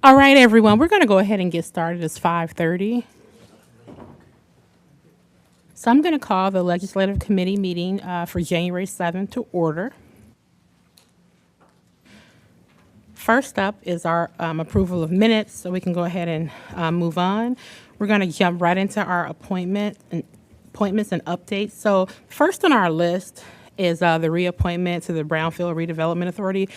All right, everyone, we're going to go ahead and get started. It's 5:30. So I'm going to call the Legislative Committee meeting for January 7th to order. First up is our approval of minutes, so we can go ahead and move on. We're going to jump right into our appointments and updates. So first on our list is the reappointment to the Brownfield Redevelopment Authority,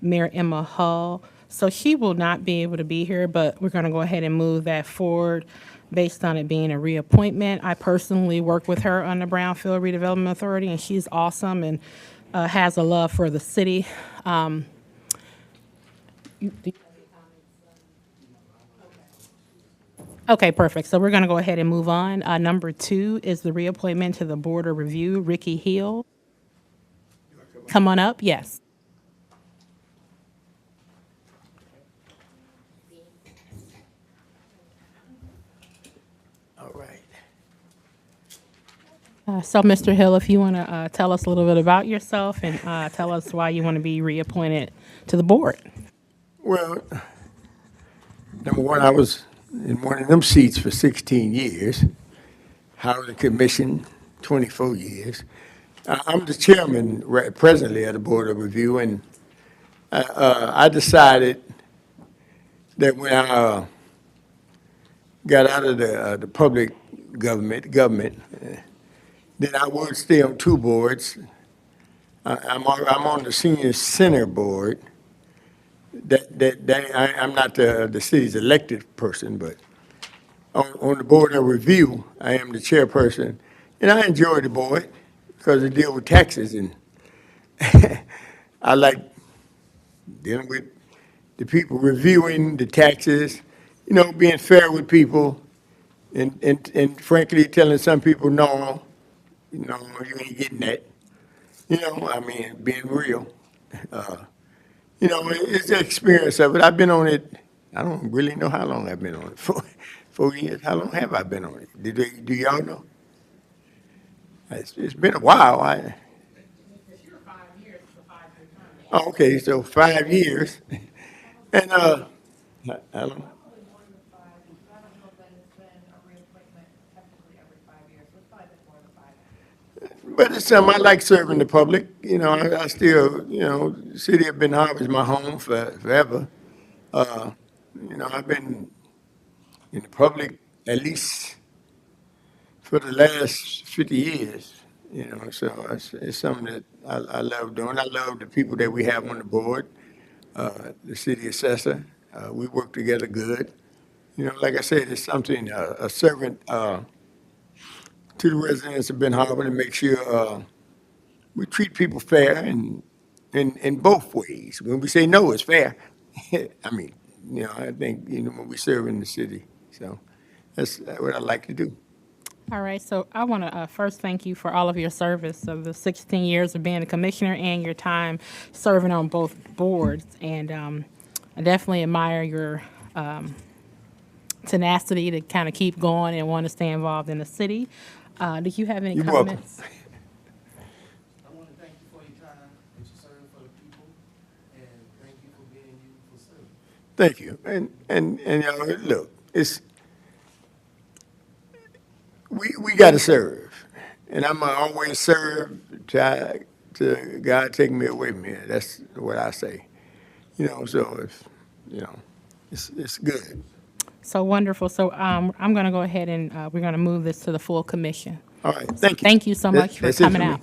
Mayor Emma Hull. So she will not be able to be here, but we're going to go ahead and move that forward based on it being a reappointment. I personally work with her on the Brownfield Redevelopment Authority, and she's awesome and has a love for the city. Okay, perfect. So we're going to go ahead and move on. Number 2 is the reappointment to the Board of Review, Ricky Hill. Come on up, yes. All right. So, Mr. Hill, if you want to tell us a little bit about yourself and tell us why you want to be reappointed to the board. Well, number one, I was in one of them seats for 16 years, Housing Commission, 24 years. I'm the chairman presently of the Board of Review, and I decided that when I got out of the public government, that I would stay on 2 boards. I'm on the senior center board. I'm not the city's elected person, but on the Board of Review, I am the chairperson. And I enjoy the board because it deals with taxes, and I like dealing with the people reviewing the taxes, being fair with people, and frankly telling some people, no, you ain't getting that. Being real. It's the experience of it. I've been on it, I don't really know how long I've been on it. 4 years. How long have I been on it? Do y'all know? It's been a while. Oh, okay, so 5 years. And, I don't, but it's something I like serving the public. I still, the city of Ben Harbor is my home forever. Uh, I've been in the public at least for the last 50 years, so it's something that I love doing. I love the people that we have on the board, the city assessor. We work together good. Like I said, it's something, a servant to the residents of Ben Harbor to make sure we treat people fair and in both ways. When we say no, it's fair. I mean, I think, when we serve in the city. So that's what I like to do. All right, so I want to first thank you for all of your service of the 16 years of being a commissioner and your time serving on both boards. And I definitely admire your tenacity to kind of keep going and want to stay involved in the city. Do you have any You're welcome. comments? I want to thank you for your time that you serve for the people, and thank you for being you for serving. Thank you. And look, we got to serve, and I'm gonna always serve to God taking me away from here. That's what I say. So if it's good. So wonderful. So I'm going to go ahead and we're going to move this to the full commission. All right, thank you. Thank you so much for That's it coming me. out.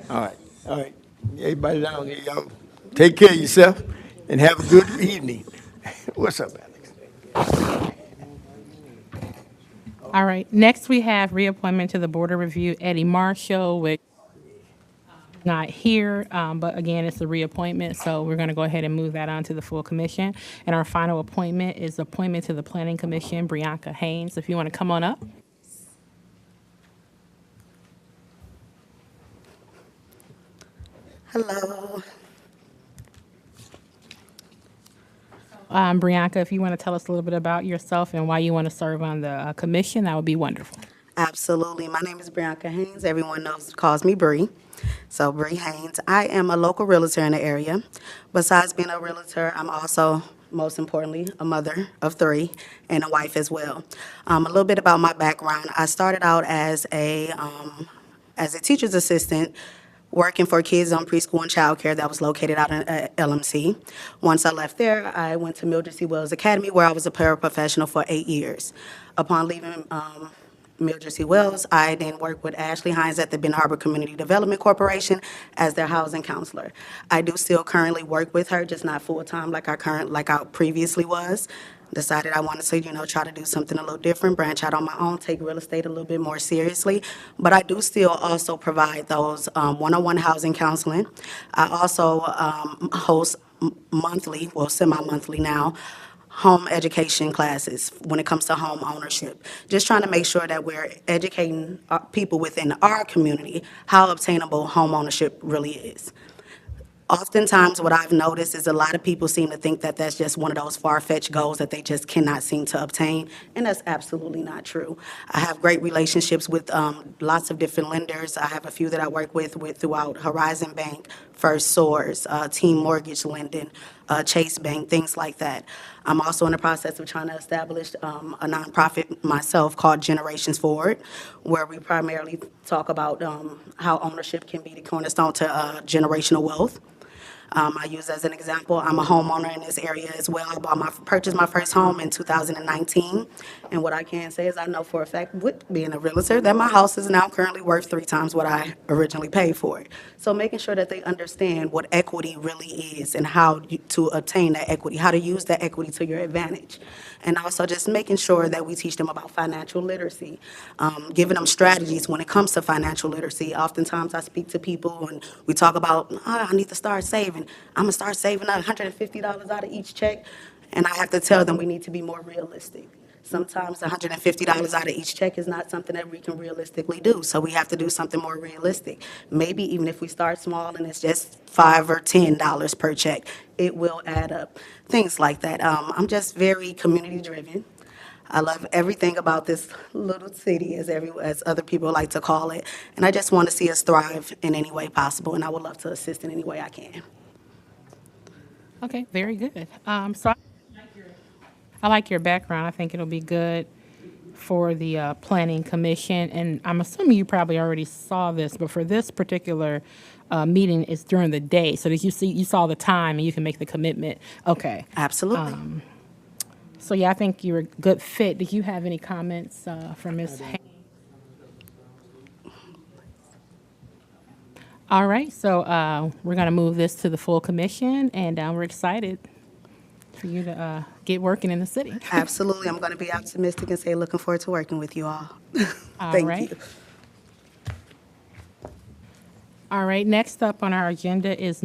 All right. Everybody down here, y'all take care of yourself and have a good evening. What's up, Alex? All right. Next, we have reappointment to the Board of Review, Eddie Marshall, which not here, but again, it's a reappointment, so we're going to go ahead and move that on to the full commission. And our final appointment is appointment to the Planning Commission, Brianka Haynes. If you want to come on up. Hello. Brianka, if you want to tell us a little bit about yourself and why you want to serve on the commission, that would be wonderful. Absolutely. My name is Brianka Haynes. Everyone calls me Bree. So Bree Haynes. I am a local realtor in the area. Besides being a realtor, I'm also, most importantly, a mother of three and a wife as well. A little bit about my background. I started out as a teacher's assistant working for kids on preschool and childcare that was located out in LMC. Once I left there, I went to Mildred C. Wells Academy where I was a paraprofessional for 8 years. Upon leaving Mildred C. Wells, I then worked with Ashley Hines at the Ben Harbor Community Development Corporation as their housing counselor. I do still currently work with her, just not full-time like I previously was. Decided I wanted to, try to do something a little different, branch out on my own, take real estate a little bit more seriously. But I do still also provide those one-on-one housing counseling. I also host monthly, well, semi-monthly now, home education classes when it comes to home ownership. Just trying to make sure that we're educating people within our community how obtainable home ownership really is. Oftentimes, what I've noticed is a lot of people seem to think that that's just one of those far-fetched goals that they just cannot seem to obtain, and that's absolutely not true. I have great relationships with lots of different lenders. I have a few that I work with throughout Horizon Bank, First Source, Team Mortgage Lending, Chase Bank, things like that. I'm also in the process of trying to establish a nonprofit myself called Generations Forward, where we primarily talk about how ownership can be the cornerstone to generational wealth. I use as an example, I'm a homeowner in this area as well. I purchased my first home in 2019. And what I can say is I know for a fact, with being a realtor, that my house is now currently worth 3 times what I originally paid for it. So making sure that they understand what equity really is and to obtain that equity, how to use that equity to your advantage. And also just making sure that we teach them about financial literacy, giving them strategies when it comes to financial literacy. Oftentimes I speak to people and we talk about, I need to start saving. I'm gonna start saving $150 out of each check. And I have to tell them we need to be more realistic. Sometimes $150 out of each check is not something that we can realistically do. So we have to do something more realistic. Maybe even if we start small and it's just $5 or $10 per check, it will add up. Things like that. I'm just very community driven. I love everything about this little city, as other people like to call it. And I just want to see us thrive in any way possible. And I would love to assist in any way I can. Okay, very good. I like your background. I think it'll be good for the Planning Commission. And I'm assuming you probably already saw this, but for this particular meeting, it's during the day. So that you saw the time and you can make the commitment. Okay. Absolutely. So yeah, I think you're a good fit. Did you have any comments from Ms. Haynes? All right, so we're going to move this to the full commission, and we're excited for you to get working in the city. Absolutely. I'm going to be optimistic and say looking forward to working with you all. All Thank right. you. All right, next up on our agenda is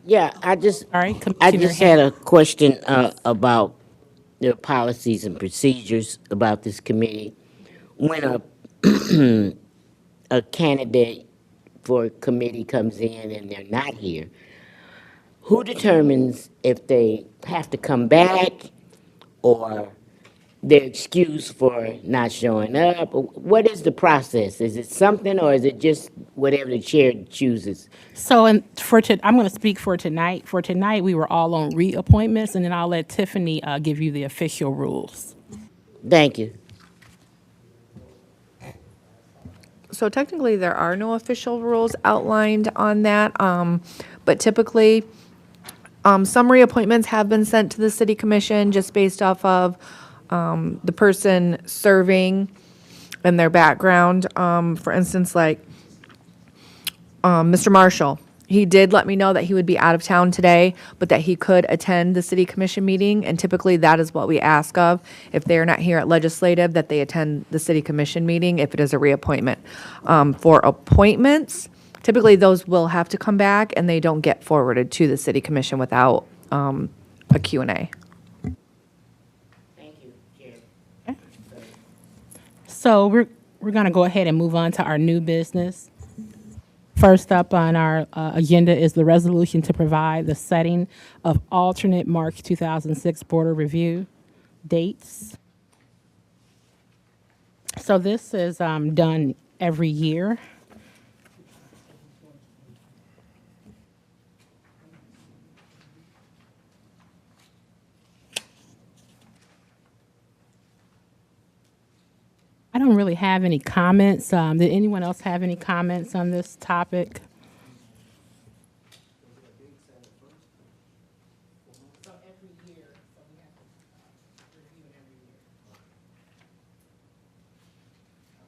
Yeah, I just Commissioner had a question about the policies and procedures about this committee. When a candidate for a committee comes in and they're not here, who determines if they have to come back or they're excused for not showing up? What is the process? Is it something or is it just whatever the chair chooses? So, I'm going to speak for tonight. For tonight, we were all on reappointments, and then I'll let Tiffany give you the official rules. Thank you. So technically, there are no official rules outlined on that, but typically, some reappointments have been sent to the city commission just based off of the person serving and their background. For instance, like Mr. Marshall, he did let me know that he would be out of town today, but that he could attend the city commission meeting, and typically that is what we ask of. If they are not here at legislative, that they attend the city commission meeting if it is a reappointment. For appointments, typically those will have to come back and they don't get forwarded to the city commission without a Q&A. Thank you, Chair. So we're going to go ahead and move on to our new business. First up on our agenda is the resolution to provide the setting of alternate March 2006 border review dates. So this is done every year. I don't really have any comments. Did anyone else have any comments on this topic?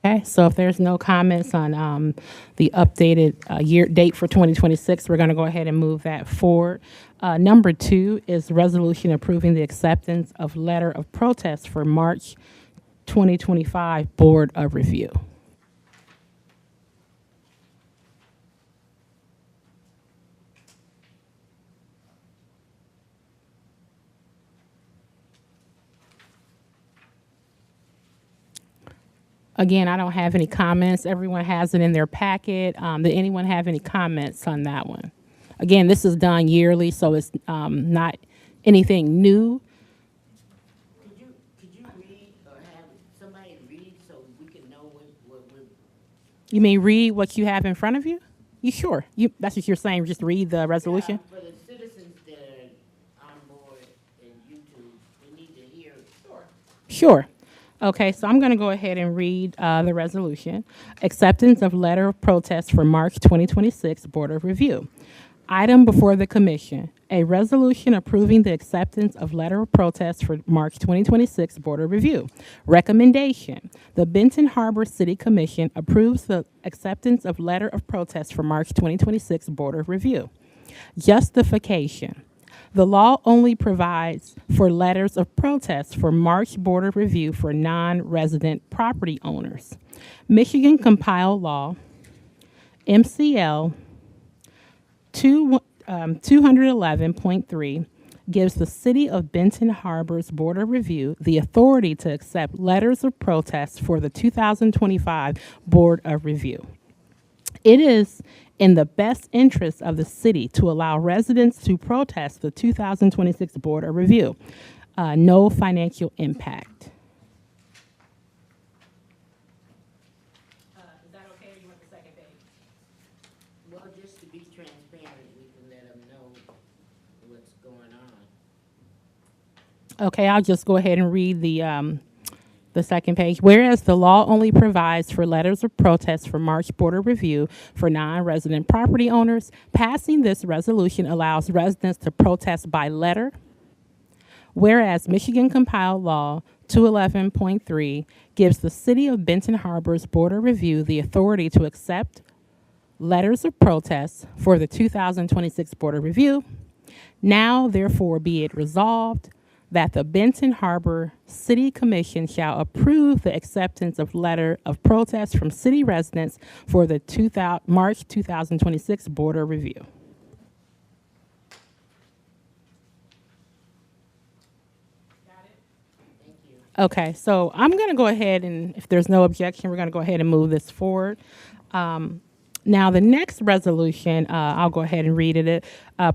Okay, so if there's no comments on the updated year date for 2026, we're going to go ahead and move that forward. Number 2 is resolution approving the acceptance of letter of protest for March 2025 Board of Review. Again, I don't have any comments. Everyone has it in their packet. Did anyone have any comments on that one? Again, this is done yearly, so it's not anything new. Could you read or have somebody read so we can know what we're. You may read what you have in front of you? You sure? That's what you're saying, just read the resolution? For the citizens that are on board and YouTube, we need to hear. Sure. Okay, so I'm going to go ahead and read the resolution. Acceptance of letter of protest for March 2026 Board of Review. Item before the commission, a resolution approving the acceptance of letter of protest for March 2026 Board of Review. Recommendation, the Benton Harbor City Commission approves the acceptance of letter of protest for March 2026 Board of Review. Justification, the law only provides for letters of protest for March Board of Review for non-resident property owners. Michigan Compiled Law, MCL 211.3 gives the City of Benton Harbor's Board of Review the authority to accept letters of protest for the 2025 Board of Review. It is in the best interest of the city to allow residents to protest the 2026 Board of Review. No financial impact. Is that okay, or you want the second page? Well, just to be transparent, we can let them know what's going on. Okay, I'll just go ahead and read the second page. Whereas the law only provides for letters of protest for March Board of Review for non-resident property owners, passing this resolution allows residents to protest by letter. Whereas Michigan Compiled Law 211.3 gives the City of Benton Harbor's Board of Review the authority to accept letters of protest for the 2026 Board of Review. Now, therefore, be it resolved that the Benton Harbor City Commission shall approve the acceptance of letter of protest from city residents for the March 2026 Board of Review. Okay, so I'm going to go ahead and, if there's no objection, we're going to go ahead and move this forward. Now, the next resolution, I'll go ahead and read it.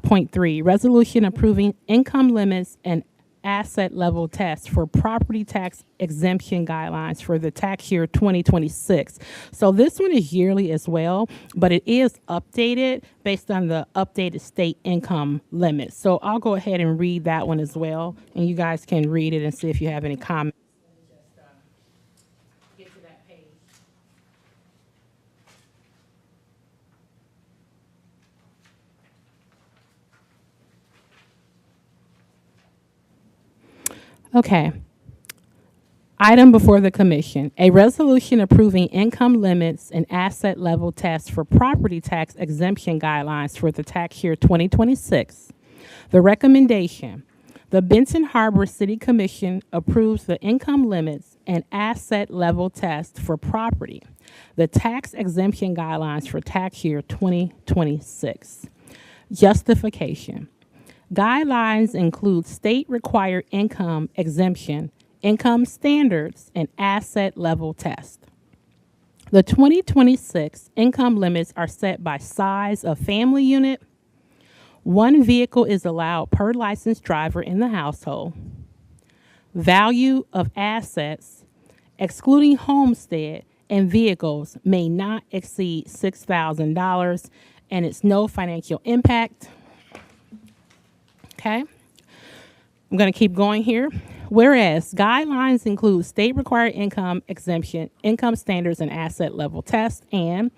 Point 3, resolution approving income limits and asset level test for property tax exemption guidelines for the tax year 2026. So this one is yearly as well, but it is updated based on the updated state income limits. So I'll go ahead and read that one as well, and you guys can read it and see if you have any comments. Get to that page. Okay. Item before the commission, a resolution approving income limits and asset level tests for property tax exemption guidelines for the tax year 2026. The recommendation, the Benton Harbor City Commission approves the income limits and asset level test for property, the tax exemption guidelines for tax year 2026. Justification. Guidelines include state-required income exemption, income standards, and asset level test. The 2026 income limits are set by size of family unit. One vehicle is allowed per licensed driver in the household. Value of assets excluding homestead and vehicles, may not exceed $6,000, and it's no financial impact. Okay? I'm going to keep going here. Whereas guidelines include state required income exemption, income standards, and asset level tests, and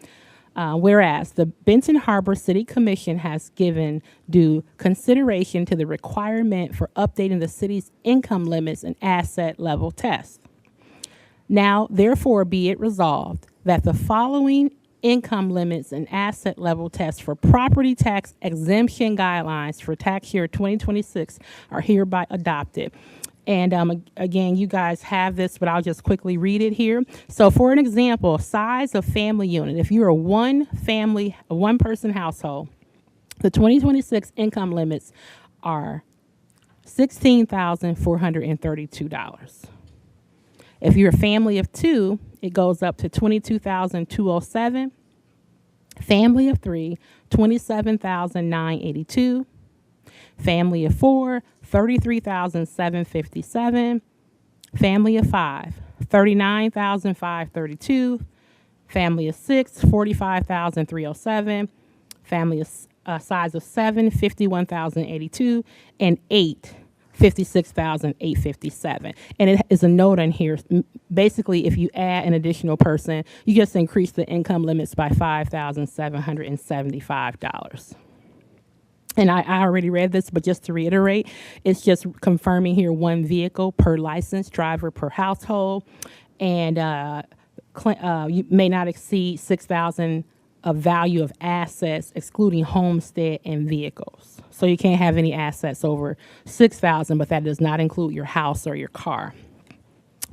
whereas the Benton Harbor City Commission has given due consideration to the requirement for updating the city's income limits and asset level tests. Now, therefore, be it resolved that the following income limits and asset level tests for property tax exemption guidelines for tax year 2026 are hereby adopted. And again, you guys have this, but I'll just quickly read it here. So for an example, size of family unit. If you're a one person household, the 2026 income limits are $16,432. If you're a family of two, it goes up to $22,207. Family of three, $27,982. Family of four, $33,757. Family of five, $39,532. Family of six, $45,307. Family of size of seven, $51,082, and eight, $56,857. And it is a note on here. Basically, if you add an additional person, you just increase the income limits by $5,775. And I already read this, but just to reiterate, it's just confirming here one vehicle per licensed driver per household, and you may not exceed $6,000 of value of assets, excluding homestead and vehicles. So you can't have any assets over $6,000, but that does not include your house or your car.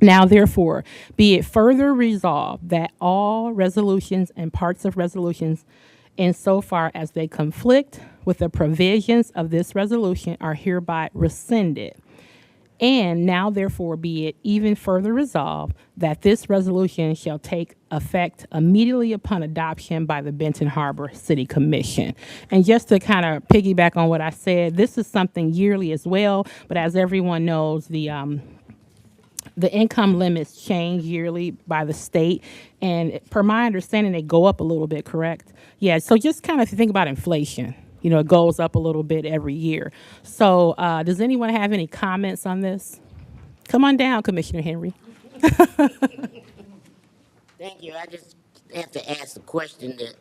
Now, therefore, be it further resolved that all resolutions and parts of resolutions insofar as they conflict with the provisions of this resolution are hereby rescinded. And now, therefore, be it even further resolved that this resolution shall take effect immediately upon adoption by the Benton Harbor City Commission. And just to kind of piggyback on what I said, this is something yearly as well, but as everyone knows, the income limits change yearly by the state, and per my understanding, they go up a little bit, correct? Yeah, so just kind of think about inflation. You know, it goes up a little bit every year. So does anyone have any comments on this? Come on down, Commissioner Henry. Thank you. I just have to ask a question that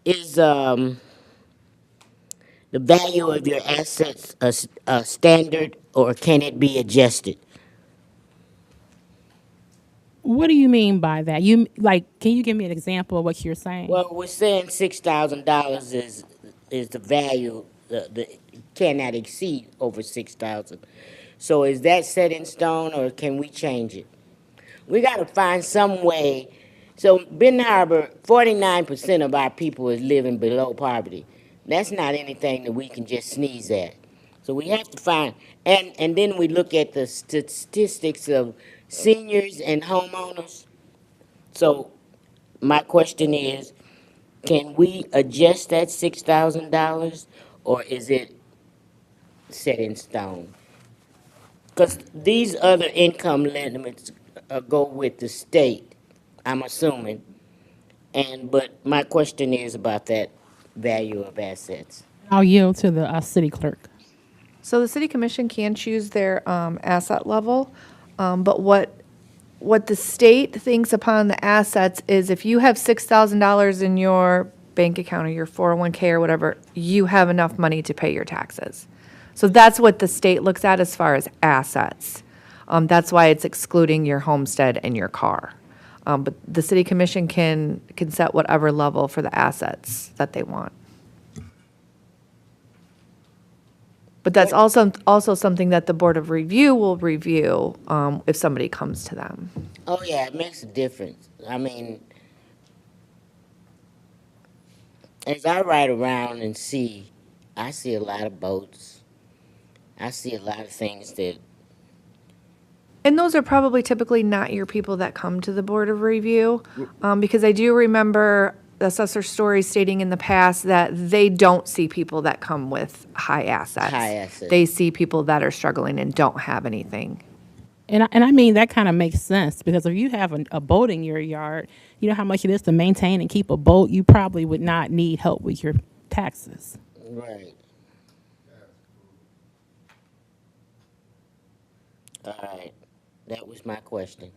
is the value of your assets a standard, or can it be adjusted? What do you mean by that? Can you give me an example of what you're saying? Well, we're saying $6,000 is the value, the cannot exceed over 6,000. So is that set in stone, or can we change it? We got to find some way. So Benton Harbor, 49% of our people is living below poverty. That's not anything that we can just sneeze at. So we have to find, and then we look at the statistics of seniors and homeowners. So my question is, can we adjust that $6,000, or is it set in stone? Because these other income limits go with the state, I'm assuming. But my question is about that value of assets. I'll yield to the city clerk. So the city commission can choose their asset level, but what the state thinks upon the assets is if you have $6,000 in your bank account or your 401k or whatever, you have enough money to pay your taxes. So that's what the state looks at as far as assets. That's why it's excluding your homestead and your car. But the city commission can set whatever level for the assets that they want. But that's also something that the Board of Review will review if somebody comes to them. Oh, yeah, it makes a difference. I mean, as I ride around and see, I see a lot of boats. I see a lot of things that, And those are probably typically not your people that come to the Board of Review, because I do remember Assessor Story stating in the past that they don't see people that come with high assets. High assets. They see people that are struggling and don't have anything. And I mean, that kind of makes sense, because if you have a boat in your yard, you know how much it is to maintain and keep a boat, you probably would not need help with your taxes. Right. All right, that was my question.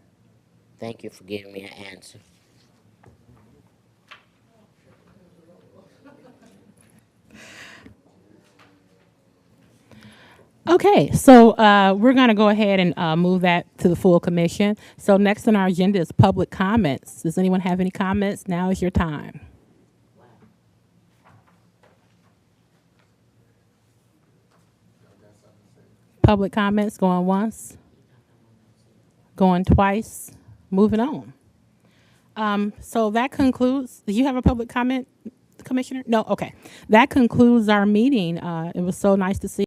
Thank you for giving me an answer. Okay, so we're going to go ahead and move that to the full commission. So next on our agenda is public comments. Does anyone have any comments? Now is your time. Public comments going once, going twice, moving on. So that concludes. Do you have a public comment, Commissioner? No. Okay, that concludes our meeting. It was so nice to see